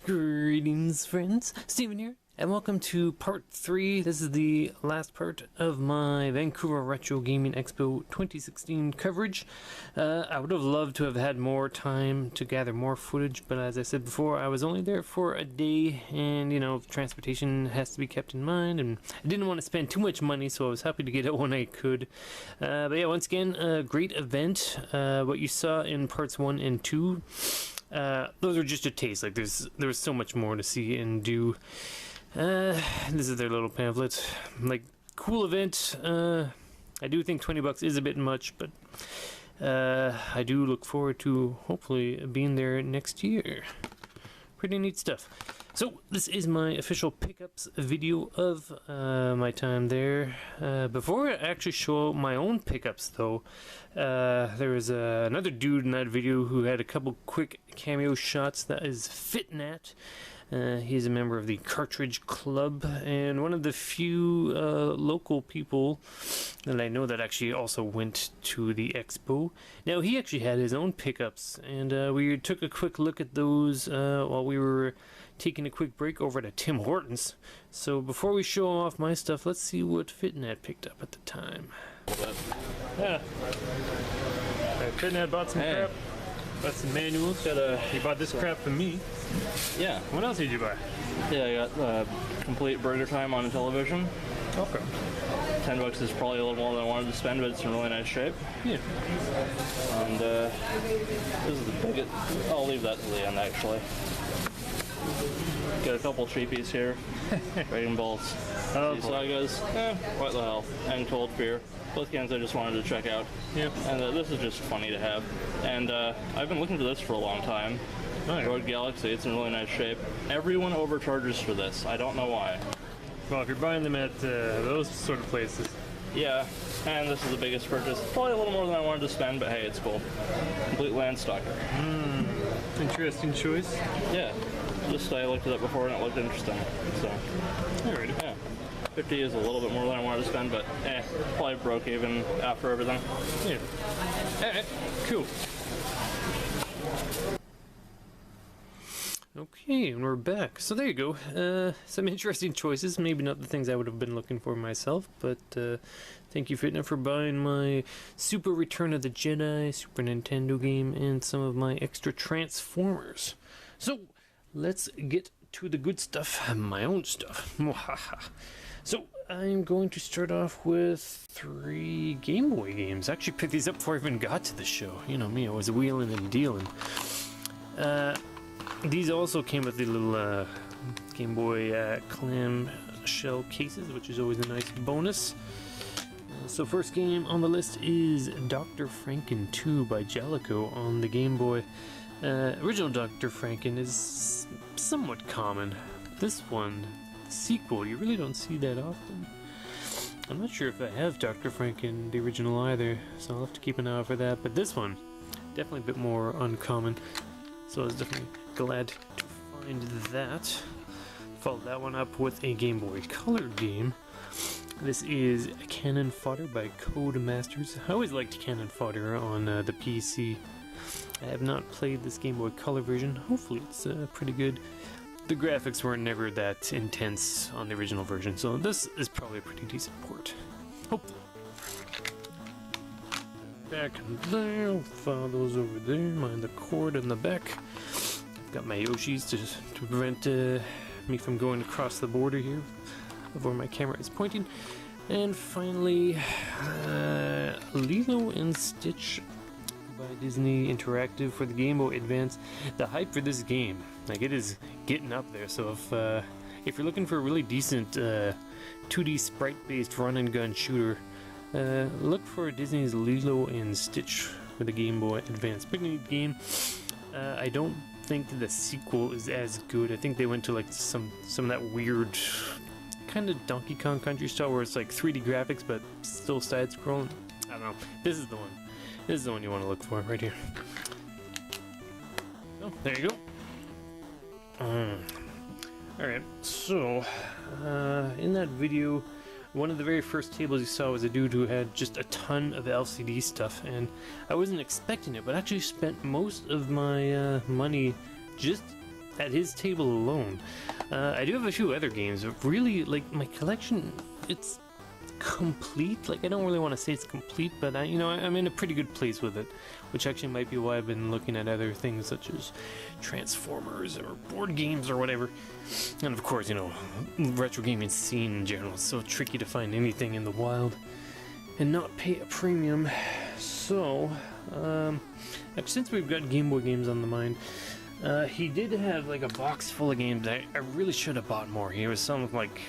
Greetings, friends. Steven here, and welcome to part 3. This is the last part of my Vancouver Retro Gaming Expo 2016 coverage. I would have loved to have had more time to gather more footage, but as I said before, I was only there for a day, and, you know, transportation has to be kept in mind, and I didn't want to spend too much money, so I was happy to get it when I could. But yeah, once again, a great event. What you saw in parts 1 and 2, those are just a taste. Like there's so much more to see and do. This is their little pamphlet. Like, cool event. I do think $20 is a bit much, but I do look forward to hopefully being there next year. Pretty neat stuff. So this is my official pickups video of my time there. Before I actually show my own pickups though, there was another dude in that video who had a couple quick cameo shots. That is Fitnat. He's a member of the Cartridge Club and one of the few local people that I know that actually also went to the Expo. Now, he actually had his own pickups, and we took a quick look at those while we were taking a quick break over to Tim Hortons. So before we show off my stuff, let's see what Fitnat picked up at the time. Yeah. Fitnat bought some crap. Bought some manuals. You bought this crap for me. Yeah. What else did you buy? Yeah, I got complete Burger Time on television. Okay. $10 is probably a little more than I wanted to spend, but it's in really nice shape. Yeah. And this is the biggest. I'll leave that to the end, actually. Got a couple cheapies here. Raging Bolts. Oh, Sagas. What the hell? And Cold Fear. Both games I just wanted to check out. Yep. And this is just funny to have. And I've been looking for this for a long time. Oh, yeah. Road Galaxy, it's in really nice shape. Everyone overcharges for this. I don't know why. Well, if you're buying them at those sort of places. Yeah, and this is the biggest purchase. Probably a little more than I wanted to spend, but hey, it's cool. Complete Landstalker. Interesting choice. Yeah, just I looked at it before and it looked interesting. So, Alrighty. yeah. 50 is a little bit more than I wanted to spend, but probably broke even after everything. Yeah. Alright, cool. Okay, and we're back. So there you go. Some interesting choices. Maybe not the things I would have been looking for myself, but thank you, Fitna, for buying my Super Return of the Jedi Super Nintendo game and some of my extra Transformers. So let's get to the good stuff, my own stuff. So I'm going to start off with 3 Game Boy games. I actually picked these up before I even got to the show. You know me, I was wheeling and dealing. These also came with the little Game Boy clam shell cases, which is always a nice bonus. So first game on the list is Dr. Franken 2 by Jalico on the Game Boy. Original Dr. Franken is somewhat common. This one, the sequel, you really don't see that often. I'm not sure if I have Dr. Franken, the original either, so I'll have to keep an eye out for that. But this one, definitely a bit more uncommon. So I was definitely glad to find that. Followed that one up with a Game Boy Color game. This is Cannon Fodder by Codemasters. I always liked Cannon Fodder on the PC. I have not played this Game Boy Color version. Hopefully it's pretty good. The graphics were never that intense on the original version, so this is probably a pretty decent port. Hopefully. Back and there, I'll file those over there, mind the cord in the back. I've got my Yoshis to prevent me from going across the border here of where my camera is pointing. And finally, Lilo and Stitch by Disney Interactive for the Game Boy Advance. The hype for this game, like, it is getting up there, so if you're looking for a really decent 2D sprite-based run-and-gun shooter, look for Disney's Lilo and Stitch for the Game Boy Advance. Pretty neat game. I don't think the sequel is as good. I think they went to like some of that weird kind of Donkey Kong Country style where it's like 3D graphics but still side-scrolling. I don't know. This is the one. This is the one you want to look for right here. Oh, there you go. Alright, so in that video, one of the very first tables you saw was a dude who had just a ton of LCD stuff, and I wasn't expecting it, but I actually spent most of my money just at his table alone. I do have a few other games, but really, like, my collection, it's complete. Like, I don't really want to say it's complete, but I'm in a pretty good place with it, which actually might be why I've been looking at other things such as Transformers or board games or whatever. And of course, retro gaming scene in general is so tricky to find anything in the wild and not pay a premium. So, since we've got Game Boy games on the mind, he did have like a box full of games. I really should have bought more. He was some of like,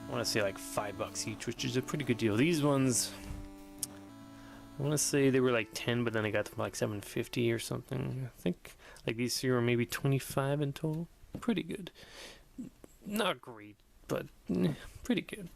I want to say like $5 each, which is a pretty good deal. These ones, I want to say they were like 10, but then I got them for like $7.50 or something. I think like these three were maybe 25 in total. Pretty good. Not great, but pretty good.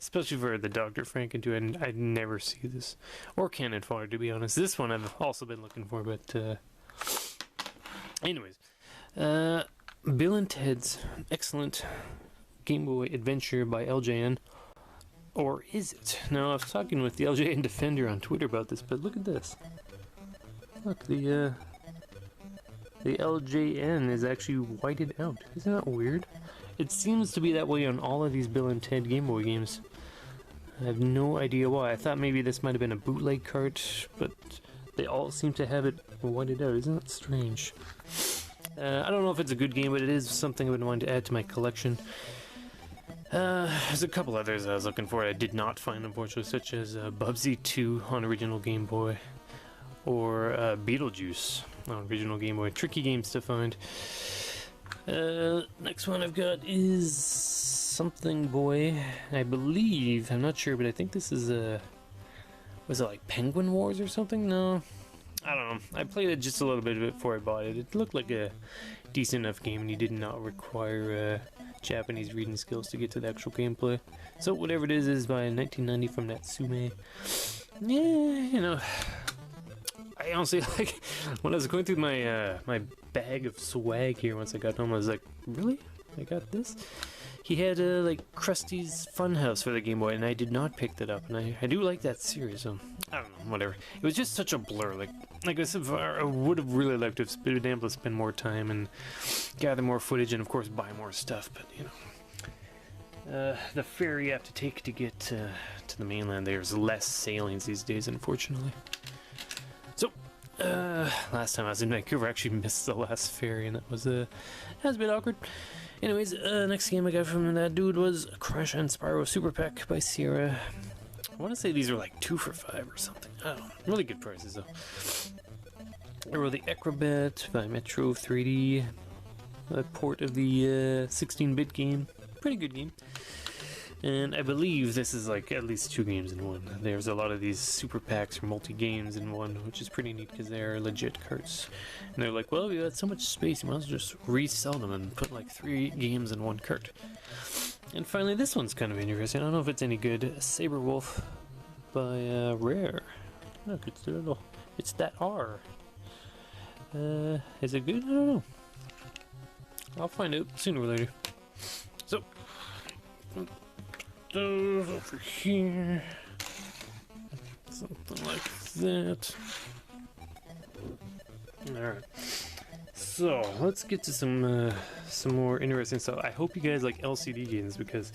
Especially for the Dr. Franken too. I'd never see this. Or Cannon Fodder, to be honest. This one I've also been looking for, but anyways. Bill and Ted's excellent Game Boy Adventure by LJN. Or is it? Now, I was talking with the LJN Defender on Twitter about this, but look at this. Look, the LJN is actually whited out. Isn't that weird? It seems to be that way on all of these Bill and Ted Game Boy games. I have no idea why. I thought maybe this might have been a bootleg cart, but they all seem to have it whited out. Isn't that strange? I don't know if it's a good game, but it is something I've been wanting to add to my collection. There's a couple others I was looking for I did not find, unfortunately, such as Bubsy 2 on original Game Boy, or Beetlejuice on original Game Boy. Tricky games to find. Next one I've got is Something Boy. I believe, I'm not sure, but I think this is was it like Penguin Wars or something? No, I don't know. I played it just a little bit of it before I bought it. It looked like a decent enough game, and you did not require Japanese reading skills to get to the actual gameplay. So whatever it is by 1990 from Natsume. Yeah, I honestly, like, when I was going through my my bag of swag here once I got home, I was like, really? I got this? He had like Krusty's Funhouse for the Game Boy, and I did not pick that up, and I do like that series, so I don't know, whatever. It was just such a blur. Like I said, I would have really liked to have been able to spend more time and gather more footage, and of course buy more stuff, but the ferry you have to take to get to the mainland, there's less sailings these days, unfortunately. So, last time I was in Vancouver, I actually missed the last ferry, and that was a bit awkward. Anyways, next game I got from that dude was Crash and Spyro Super Pack by Sierra. I want to say these are like 2 for $5 or something. I don't know. Really good prices though. There were the Acrobat by Metro 3D, a port of the 16-bit game. Pretty good game. And I believe this is like at least 2 games in one. There's a lot of these super packs or multi-games in one, which is pretty neat because they're legit carts. And they're like, well, we got so much space, you might as well just resell them and put like 3 games in one cart. And finally, this one's kind of interesting. I don't know if it's any good. Saber Wolf by Rare. Look, it's that R. Is it good? I don't know. I'll find out sooner or later. So, those over here, something like that. Alright, so let's get to some more interesting stuff. I hope you guys like LCD games, because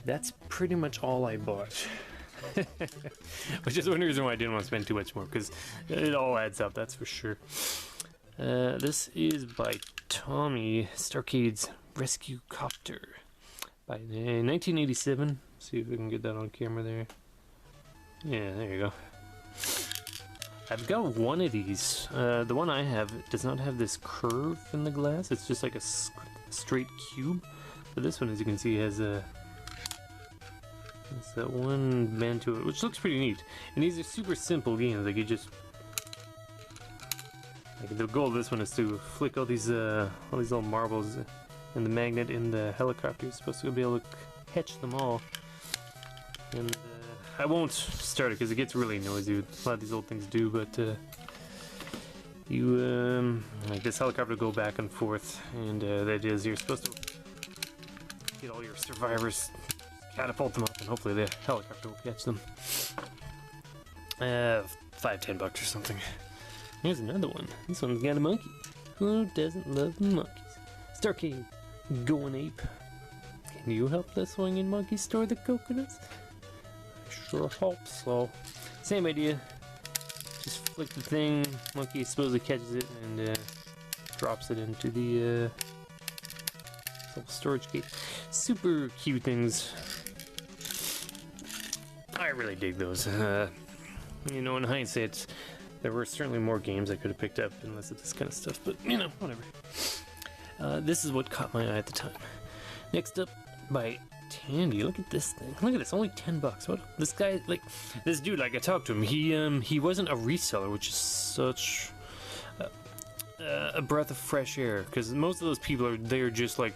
that's pretty much all I bought. Which is one reason why I didn't want to spend too much more, because it all adds up, that's for sure. This is by Tommy, Starcade's Rescue Copter by 1987. See if we can get that on camera there. Yeah, there you go. I've got one of these. The one I have does not have this curve in the glass. It's just like a straight cube. But this one, as you can see, has that one bend to it, which looks pretty neat. And these are super simple games. Like, you just, like, the goal of this one is to flick all these little marbles, and the magnet in the helicopter is supposed to be able to catch them all. And I won't start it because it gets really noisy. A lot of these old things do, but you like this helicopter go back and forth, and that is, you're supposed to get all your survivors, catapult them up, and hopefully the helicopter will catch them. $5-10 or something. Here's another one. This one's got a monkey. Who doesn't love monkeys? Starcade, going ape. Can you help the swinging monkey store the coconuts? I sure hope so. Same idea. Just flick the thing, monkey supposedly catches it and drops it into the little storage gate. Super cute things. I really dig those. You know, in hindsight, there were certainly more games I could have picked up and less of this kind of stuff, but you know, whatever. This is what caught my eye at the time. Next up, by Tandy. Look at this thing. Look at this. Only $10. What? This guy, like, this dude, like, I talked to him. He wasn't a reseller, which is such a breath of fresh air. Because most of those people they're just like,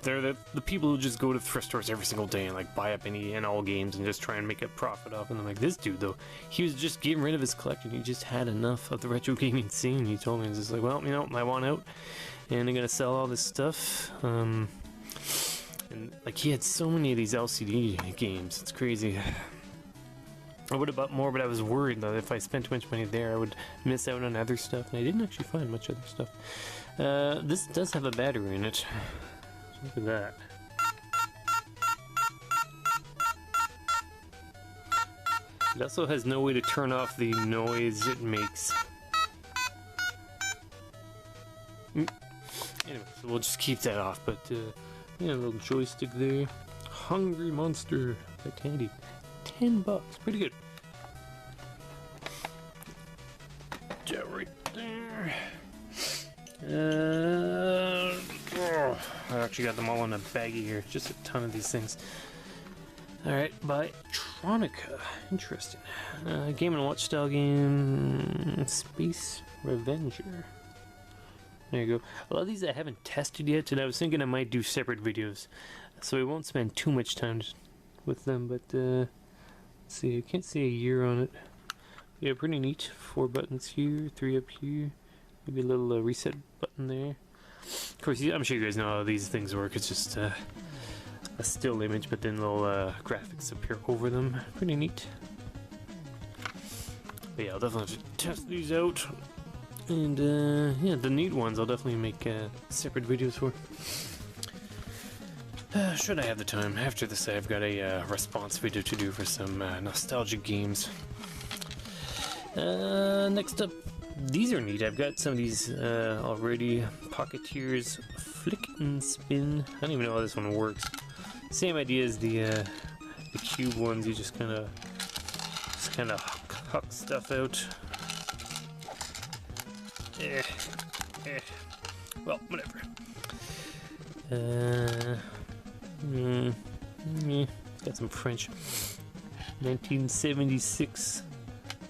they're the people who just go to thrift stores every single day and like buy up any and all games and just try and make a profit off them. Like this dude though, he was just getting rid of his collection. He just had enough of the retro gaming scene. He told me, he's just like, well, you know, I want out, and I'm gonna sell all this stuff. And like he had so many of these LCD games, it's crazy. I would have bought more, but I was worried that if I spent too much money there, I would miss out on other stuff. And I didn't actually find much other stuff. This does have a battery in it. Look at that. It also has no way to turn off the noise it makes. Anyway, so we'll just keep that off, but yeah, a little joystick there. Hungry Monster by Tandy. $10, pretty good. Yeah, right there. I actually got them all in a baggie here. Just a ton of these things. Alright, by Tronica. Interesting. Game & Watch style game. Space Revenger. There you go. A lot of these I haven't tested yet, and I was thinking I might do separate videos. So we won't spend too much time with them, but let's see. I can't see a year on it. Yeah, pretty neat. 4 buttons here, 3 up here. Maybe a little reset button there. Of course, I'm sure you guys know how these things work. It's just a still image, but then little graphics appear over them. Pretty neat. But yeah, I'll definitely have to test these out. And yeah, the neat ones I'll definitely make separate videos for. Should I have the time. After this, I've got a response video to do for some nostalgic games. Next up, these are neat. I've got some of these already. Pocketeers Flick and Spin. I don't even know how this one works. Same idea as the cube ones. You just kind of huck stuff out. Well, whatever. Got some French. 1976.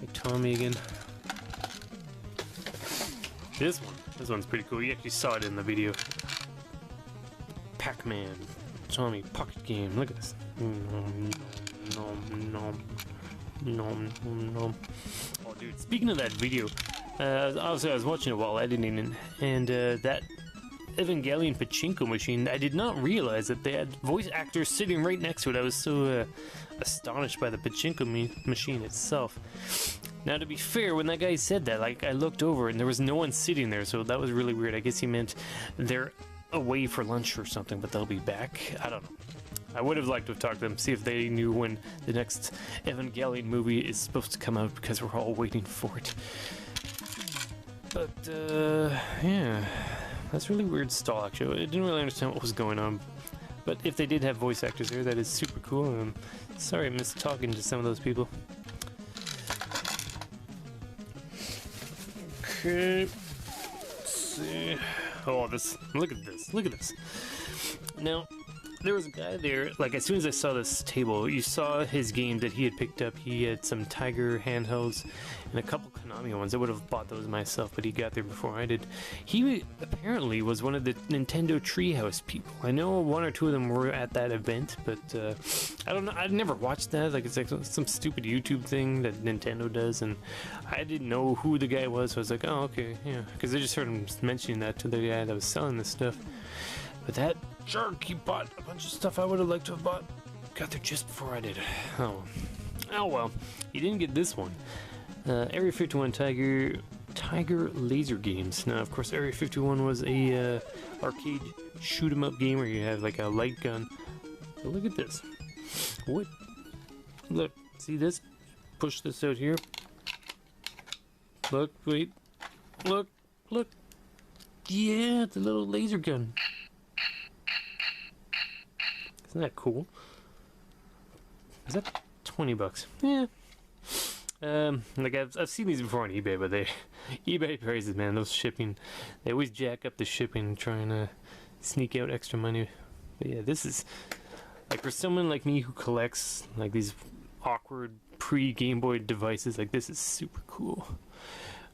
By Tommy again. This one's pretty cool. You actually saw it in the video. Pac-Man. Tommy pocket game. Look at this. Oh, dude. Speaking of that video, obviously I was watching it while editing, and that Evangelion pachinko machine, I did not realize that they had voice actors sitting right next to it. I was so astonished by the pachinko machine itself. Now, to be fair, when that guy said that, like, I looked over and there was no one sitting there, so that was really weird. I guess he meant they're away for lunch or something, but they'll be back. I don't know. I would have liked to have talked to them, see if they knew when the next Evangelion movie is supposed to come out, because we're all waiting for it. But, yeah. That's really weird stall, actually. I didn't really understand what was going on. But if they did have voice actors there, that is super cool. And I'm sorry I missed talking to some of those people. Okay. Let's see. Oh, look at this. Look at this. Now, there was a guy there, like, as soon as I saw this table, you saw his game that he had picked up. He had some Tiger handhelds and a couple Konami ones. I would have bought those myself, but he got there before I did. He apparently was one of the Nintendo Treehouse people. I know one or two of them were at that event, but I don't know. I'd never watched that. Like, it's like some stupid YouTube thing that Nintendo does, and I didn't know who the guy was, so I was like, oh, okay, yeah. Because I just heard him mentioning that to the guy that was selling this stuff. But that jerk, he bought a bunch of stuff I would have liked to have bought. Got there just before I did. Oh well. He didn't get this one. Area 51 Tiger Tiger Laser Games. Now, of course, Area 51 was a arcade shoot 'em up game where you have like a light gun. But look at this. What? Look, see this? Push this out here. Look, wait. Look, look. Yeah, it's a little laser gun. Isn't that cool? Is that $20? Yeah. Like I've seen these before on eBay, but eBay prices, man, those shipping, they always jack up the shipping, trying to sneak out extra money. But yeah, this is like for someone like me who collects like these awkward pre-Game Boy devices, like this is super cool.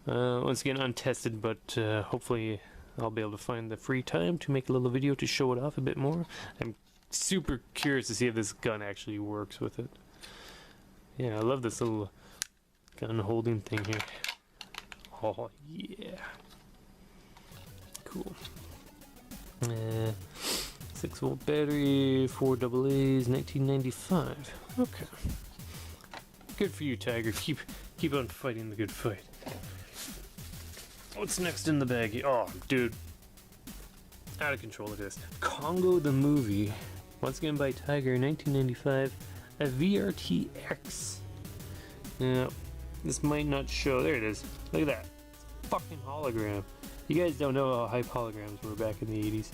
Once again, untested, but hopefully I'll be able to find the free time to make a little video to show it off a bit more. I'm super curious to see if this gun actually works with it. Yeah, I love this little gun holding thing here. Oh yeah, cool. 6-volt battery, 4 AA's, 1995. Okay, good for you, Tiger. Keep on fighting the good fight. What's next in the bag? Oh, dude, out of control. Look at this. Congo the movie, once again by Tiger, 1995. A VRTX. Now, this might not show. There it is. Look at that. It's a fucking hologram. You guys don't know how hype holograms were back in the 80s.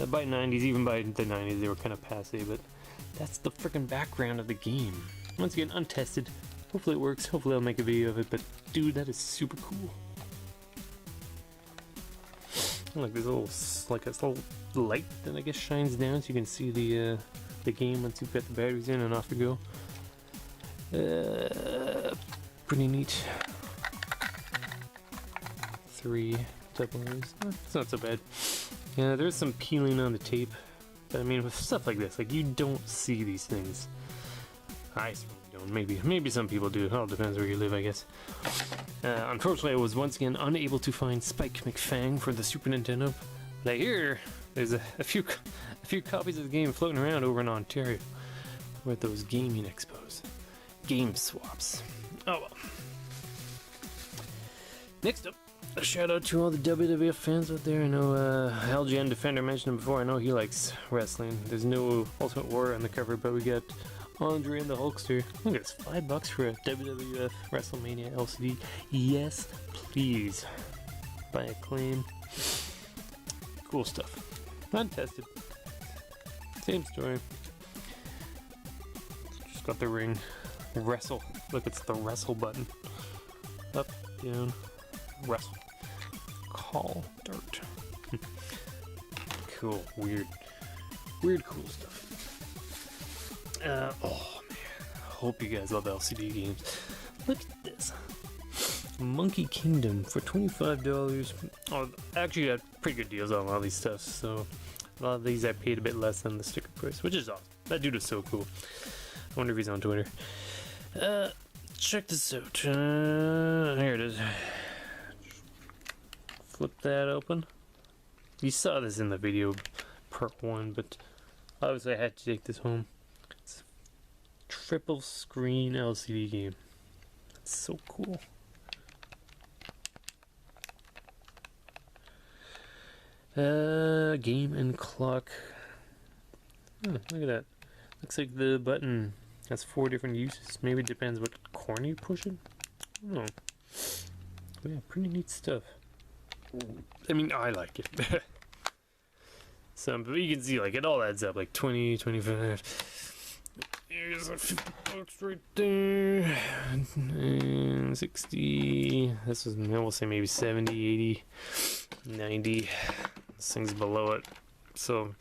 By 90s, even by the 90s, they were kind of passe, but that's the freaking background of the game. Once again, untested. Hopefully it works. Hopefully I'll make a video of it, but dude, that is super cool. Like this little, like a little light that I guess shines down so you can see the game once you've got the batteries in, and off you go. Pretty neat. 3 AA's. It's not so bad. Yeah, there's some peeling on the tape, but I mean with stuff like this, like you don't see these things. I certainly don't. Maybe some people do. It all depends where you live, I guess. Unfortunately, I was once again unable to find Spike McFang for the Super Nintendo, but I hear there's a few copies of the game floating around over in Ontario with those gaming expos. Game swaps. Oh well. Next up, a shout out to all the WWF fans out there. I know LGN Defender mentioned him before. I know he likes wrestling. There's no Ultimate Warrior on the cover, but we got Andre and the Hulkster. Look at this, $5 for a WWF WrestleMania LCD. Yes, please. By Acclaim. Cool stuff. Untested. Same story. Just got the ring. Wrestle. Look, it's the wrestle button. Up, down, wrestle. Call dirt. Cool. Weird, cool stuff. Oh man, hope you guys love LCD games. Look at this. Monkey Kingdom for $25. Oh, actually got pretty good deals on a lot of these stuff, so a lot of these I paid a bit less than the sticker price, which is awesome. That dude is so cool. I wonder if he's on Twitter. Check this out. Here it is. Flip that open. You saw this in the video part 1, but obviously I had to take this home. It's a triple screen LCD game. That's so cool. Game and clock. Oh, look at that. Looks like the button has 4 different uses. Maybe it depends what corner you're pushing. I don't know. But yeah, pretty neat stuff. I mean, I like it. But you can see, like, it all adds up, like 20, 25. Here's a $50 right there. And 60. This was, we'll say maybe 70, 80, 90. This thing's below it. So,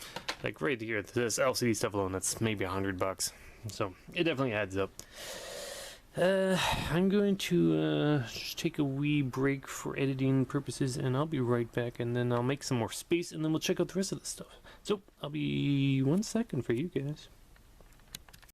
like, right here, this LCD stuff alone, that's maybe $100. So, it definitely adds up. I'm going to just take a wee break for editing purposes, and I'll be right back, and then I'll make some more space, and then we'll check out the rest of the stuff. So, I'll be 1 second for you guys.